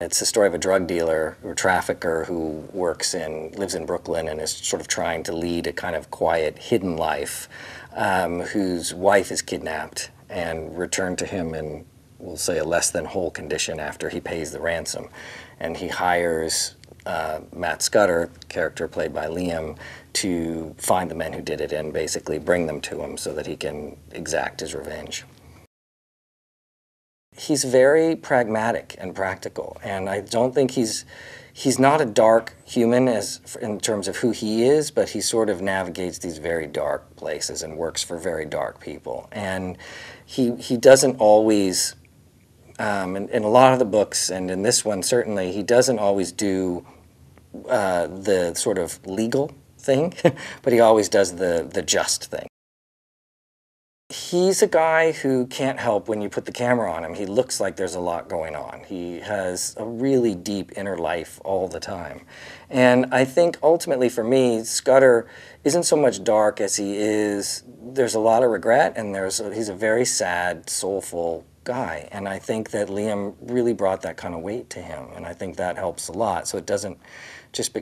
It's the story of a drug dealer or trafficker who lives in Brooklyn and is sort of trying to lead a kind of quiet, hidden life, whose wife is kidnapped and returned to him in, we'll say, a less than whole condition after he pays the ransom. And he hires Matt Scudder, character played by Liam, to find the men who did it and basically bring them to him so that he can exact his revenge. He's very pragmatic and practical, and I don't think he's not a dark human in terms of who he is, but he sort of navigates these very dark places and works for very dark people. And he doesn't always, in a lot of the books, and in this one certainly, he doesn't always do the sort of legal thing, but he always does the just thing. He's a guy who can't help when you put the camera on him. He looks like there's a lot going on. He has a really deep inner life all the time. And I think ultimately for me, Scudder isn't so much dark as there's a lot of regret, and he's a very sad, soulful guy. And I think that Liam really brought that kind of weight to him, and I think that helps a lot. So it doesn't just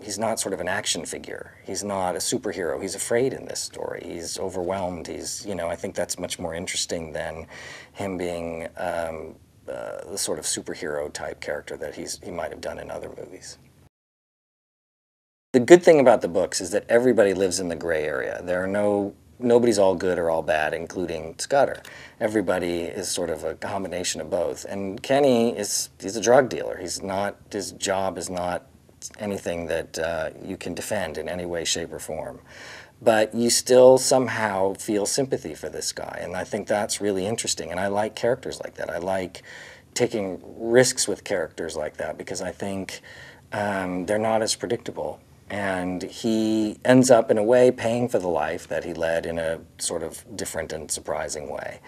he's not sort of an action figure. He's not a superhero. He's afraid in this story. He's overwhelmed. I think that's much more interesting than him being the sort of superhero type character that he might have done in other movies. The good thing about the books is that everybody lives in the gray area. Nobody's all good or all bad, including Scudder. Everybody is sort of a combination of both. And Kenny he's a drug dealer. His job is not anything that you can defend in any way, shape, or form. But you still somehow feel sympathy for this guy, and I think that's really interesting. And I like characters like that. I like taking risks with characters like that because I think they're not as predictable. And he ends up, in a way, paying for the life that he led in a sort of different and surprising way.